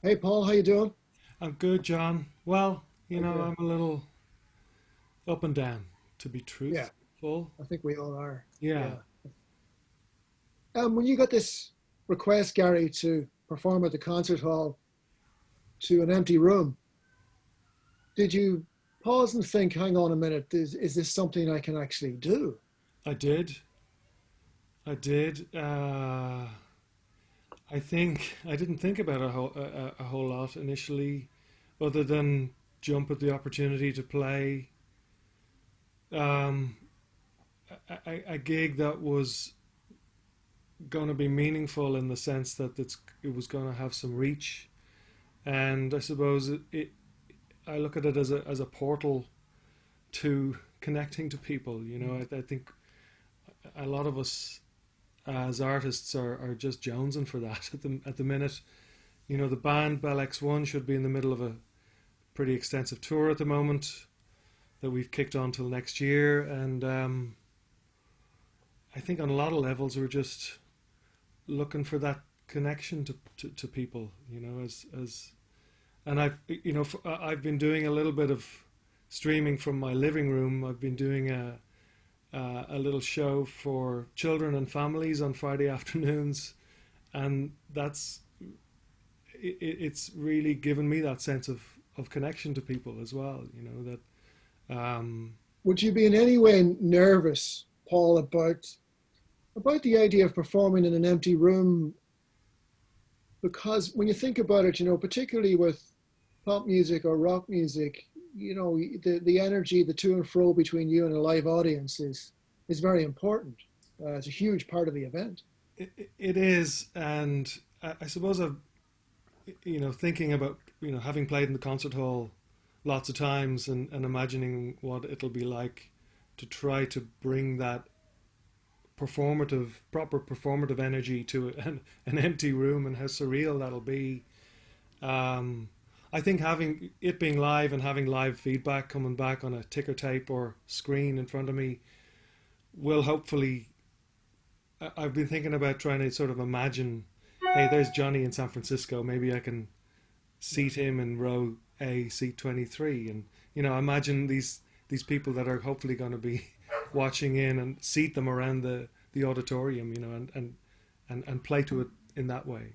Hey Paul, how you doing? I'm good, John. Well, How good. I'm a little up and down, to be Yeah, truthful. I think we all are. Yeah, Yeah. When you got this request, Gary, to perform at the concert hall to an empty room, did you pause and think, hang on a minute, is this something I can actually do? I did. I did. I think I didn't think about a whole lot initially, other than jump at the opportunity to play um, a gig that was going to be meaningful in the sense that it was going to have some reach, and I suppose I look at it as a portal to connecting to people. I think a lot of us as artists are just jonesing for that at the minute. The band Bell X1 should be in the middle of a pretty extensive tour at the moment that we've kicked on till next year, and I think on a lot of levels we're just looking for that connection to people. As and I've been doing a little bit of streaming from my living room. I've been doing a little show for children and families on Friday afternoons, and it's really given me that sense of connection to people as well. That Would you be in any way nervous, Paul, about the idea of performing in an empty room? Because when you think about it, particularly with pop music or rock music, the energy, the to and fro between you and a live audience is very important. It's a huge part of the event. it is, and I suppose I've thinking about having played in the concert hall lots of times and imagining what it'll be like to try to bring that proper performative energy to an empty room and how surreal that'll be. Um, I think having it being live and having live feedback coming back on a ticker tape or screen in front of me will hopefully. I've been thinking about trying to sort of imagine, hey, there's Johnny in San Francisco. Maybe I can seat him in row A, seat 23, and imagine these people that are hopefully going to be watching in and seat them around the auditorium, and play to it in that way.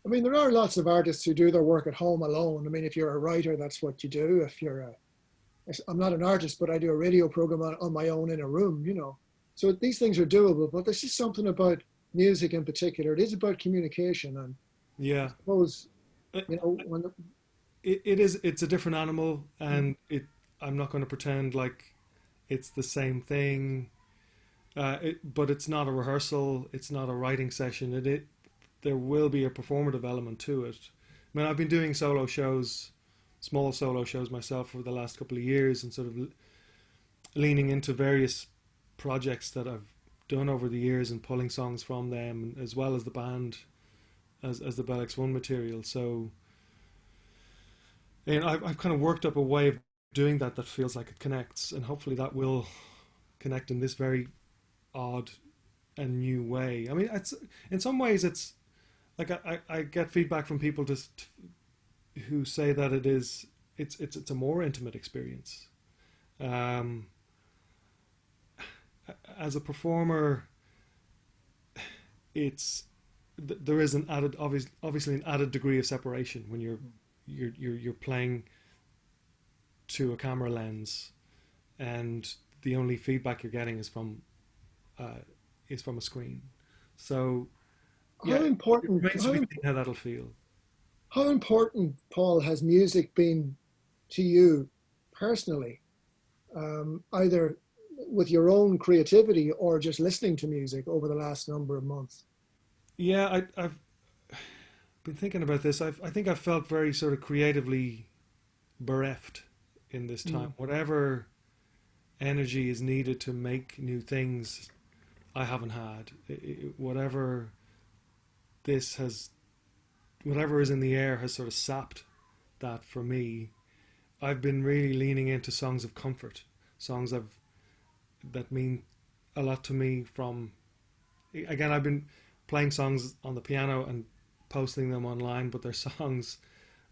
I mean, there are lots of artists who do their work at home alone. I mean, if you're a writer, that's what you do. If you're a, I'm not an artist, but I do a radio program on my own in a room. So these things are doable, but there's just something about music in particular. It is about communication. And I Yeah, suppose, it, when the, it's a different animal, and it I'm not going to pretend like it's the same thing. But it's not a rehearsal. It's not a writing session. There will be a performative element to it. I mean, I've been doing solo shows, small solo shows myself for the last couple of years, and sort of leaning into various projects that I've done over the years and pulling songs from them, as well as the band, as the Bell X1 material. So, I've kind of worked up a way of doing that feels like it connects, and hopefully that will connect in this very odd and new way. I mean, it's in some ways it's like I get feedback from people just who say that it's a more intimate experience. Um, as a performer, it's there is an added obviously an added degree of separation when you're playing to a camera lens, and the only feedback you're getting uh, is from a screen. So yeah, how it important, remains to be seen how that'll feel. how important, Paul, has music been to you personally, either with your own creativity or just listening to music over the last number of months? Yeah, I've been thinking about this. I think I've felt very sort of creatively bereft in this time. Mm. Whatever energy is needed to make new things, I haven't had. This has, whatever is in the air has sort of sapped that for me. I've been really leaning into songs of comfort, songs that mean a lot to me. From again, I've been playing songs on the piano and posting them online, but they're songs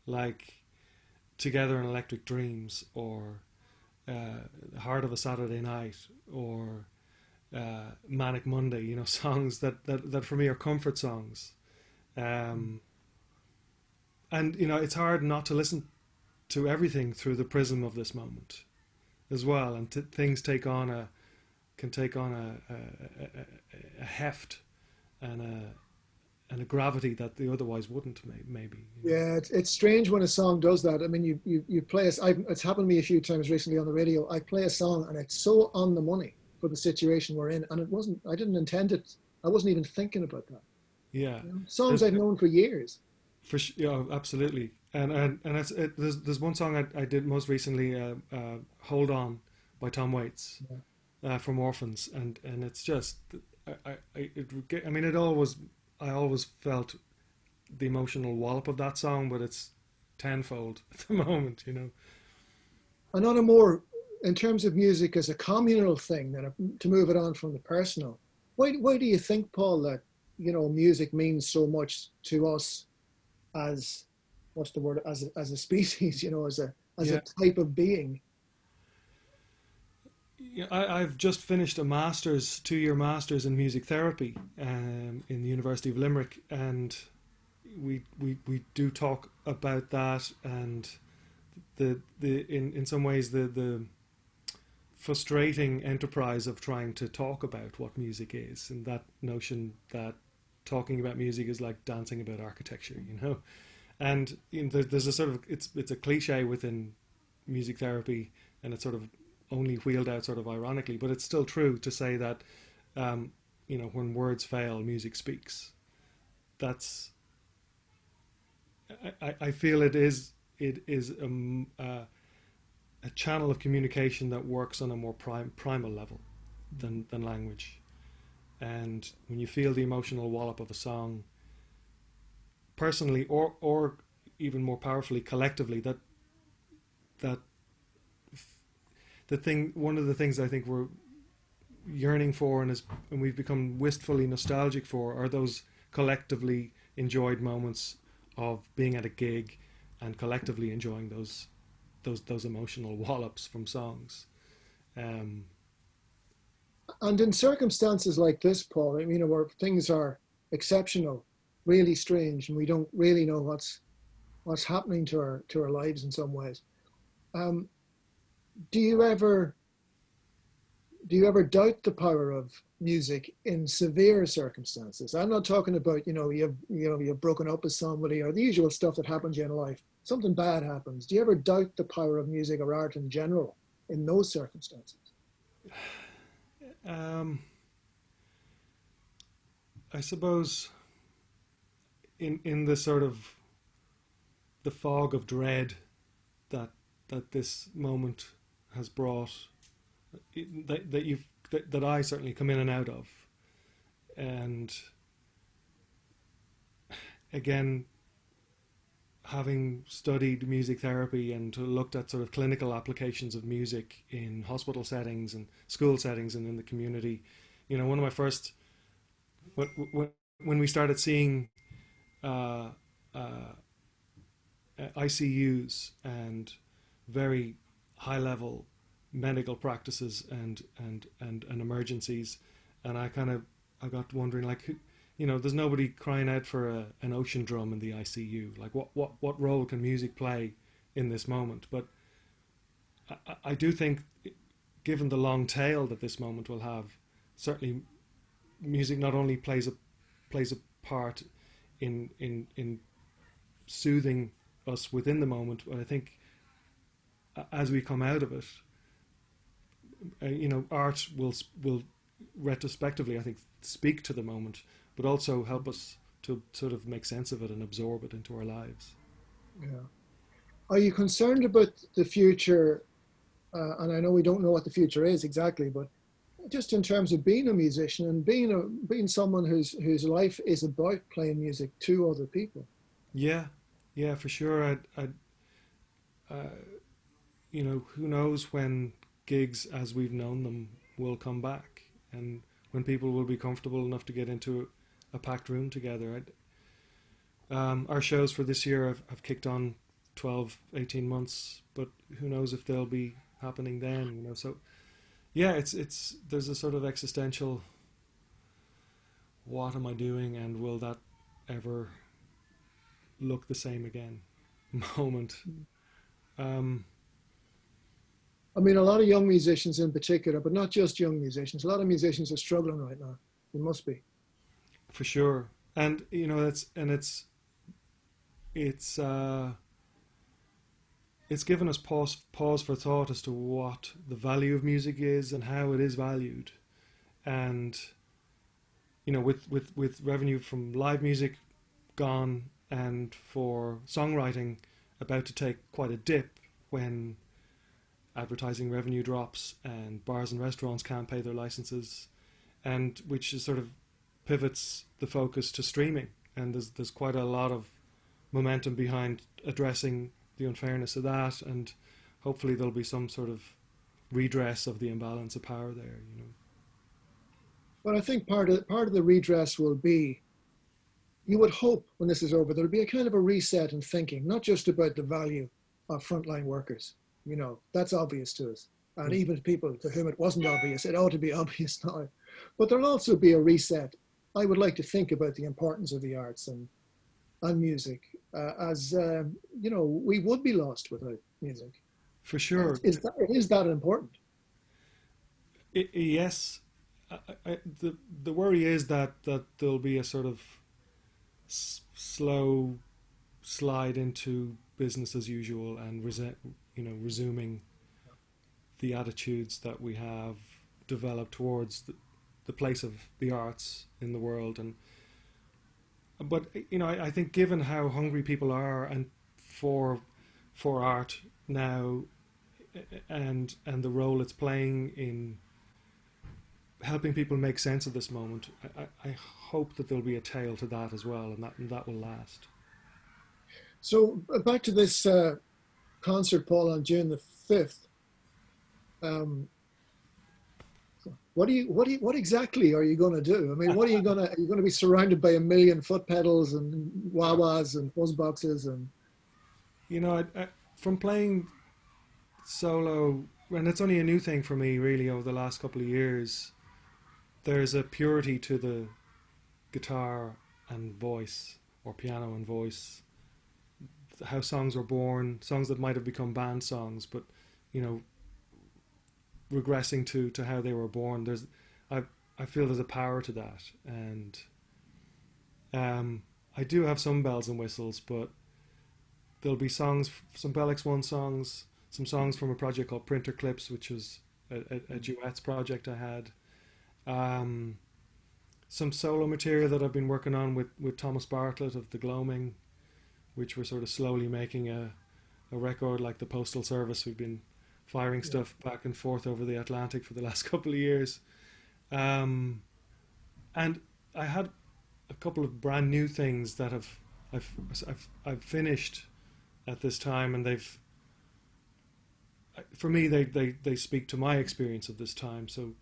like Together in Electric Dreams, or Heart of a Saturday Night, or Manic Monday, you know, songs that for me are comfort songs. Um, and, you know, it's hard not to listen to everything through the prism of this moment as well. And things can take on a heft and a gravity that they otherwise wouldn't, maybe. You know? Yeah, it's strange when a song does that. I mean, you play it's happened to me a few times recently on the radio. I play a song and it's so on the money for the situation we're in, and I didn't intend it. I wasn't even thinking about that. Yeah, You know? Songs there's, I've known for years. yeah, absolutely. And there's one song I did most recently, "Hold On" by Tom Waits, Yeah. from Orphans, and it's just, I mean, I always felt the emotional wallop of that song, but it's tenfold at the moment, you know. And on a more, in terms of music as a communal thing, then to move it on from the personal, why do you think, Paul, that music means so much to us as what's the word as a species, as a Yeah, type of being? yeah. I've just finished a master's, 2-year master's in music therapy, in the University of Limerick, and we do talk about that, and the in some ways the frustrating enterprise of trying to talk about what music is, and that notion that talking about music is like dancing about architecture, you know. And there's a sort of, it's a cliche within music therapy, and it's sort of only wheeled out sort of ironically, but it's still true to say that, when words fail, music speaks. That's, I feel it is a channel of communication that works on a more primal level than language. And when you feel the emotional wallop of a song, personally, or even more powerfully collectively, that one of the things I think we're yearning for, and we've become wistfully nostalgic for, are those collectively enjoyed moments of being at a gig and collectively enjoying those emotional wallops from songs. Um, And in circumstances like this, Paul, where things are exceptional, really strange, and we don't really know what's happening to our lives in some ways. Um, do you ever doubt the power of music in severe circumstances? I'm not talking about you've broken up with somebody, or the usual stuff that happens in life. Something bad happens. Do you ever doubt the power of music or art in general in those circumstances? um, I suppose in the sort of the fog of dread that this moment has brought, that I certainly come in and out of, and again, having studied music therapy and looked at sort of clinical applications of music in hospital settings and school settings and in the community, one of my first, when we started seeing uh, uh, ICUs and very high level medical practices and emergencies, and I got wondering, like, there's nobody crying out for an ocean drum in the ICU. Like, what role can music play in this moment? But I do think, given the long tail that this moment will have, certainly music not only plays a part in soothing us within the moment, but I think as we come out of it, art will retrospectively, I think, speak to the moment, but also help us to sort of make sense of it and absorb it into our lives. Yeah. Are you concerned about the future? And I know we don't know what the future is exactly, but just in terms of being a musician and being someone whose life is about playing music to other people. Yeah, yeah, for sure. Uh, who knows when gigs as we've known them will come back, and when people will be comfortable enough to get into a packed room together. Our shows for this year have kicked on 12, 18 months, but who knows if they'll be happening then, you know. So yeah, it's there's a sort of existential, what am I doing and will that ever look the same again moment. Um, I mean, a lot of young musicians in particular, but not just young musicians. A lot of musicians are struggling right now. They must be. for sure. And you know, it's it's given us pause for thought as to what the value of music is and how it is valued. And you know, with revenue from live music gone, and for songwriting about to take quite a dip when advertising revenue drops and bars and restaurants can't pay their licenses, and which is sort of pivots the focus to streaming. And there's quite a lot of momentum behind addressing the unfairness of that, and hopefully there'll be some sort of redress of the imbalance of power there. You know, But I think part of the redress will be, you would hope when this is over, there'll be a kind of a reset in thinking, not just about the value of frontline workers. You know, that's obvious to us. And even to people to whom it wasn't obvious, it ought to be obvious now. But there'll also be a reset. I would like to think about the importance of the arts and music as, you know, we would be lost without music. for sure. It is that important. Yes, the worry is that there'll be a sort of slow slide into business as usual and you know, resuming the attitudes that we have developed towards the place of the arts in the world. And but you know, I think given how hungry people are and for art now, and the role it's playing in helping people make sense of this moment, I hope that there'll be a tail to that as well, and that will last. So back to this concert, Paul, on June the 5th. What exactly are you going to do? I mean, are you going to be surrounded by a million foot pedals and wah-wahs and fuzz boxes and? You know, from playing solo, and it's only a new thing for me really over the last couple of years, there's a purity to the guitar and voice, or piano and voice, how songs were born, songs that might have become band songs, but you know, regressing to how they were born. I feel there's a power to that, and I do have some bells and whistles, but there'll be songs, some Bell X1 songs, some songs from a project called Printer Clips, which was a duets project I had. Some solo material that I've been working on with Thomas Bartlett of the Gloaming, which we're sort of slowly making a record like the Postal Service. We've been firing stuff back and forth over the Atlantic for the last couple of years. And I had a couple of brand new things that I've finished at this time, and they've, for me, they speak to my experience of this time. So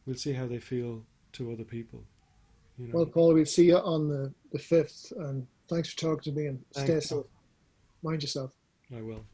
we'll see how they feel to other people. You know? Well, Paul, we'll see you on the 5th, and thanks for talking to me, and stay Thanks. safe. Mind yourself. I will.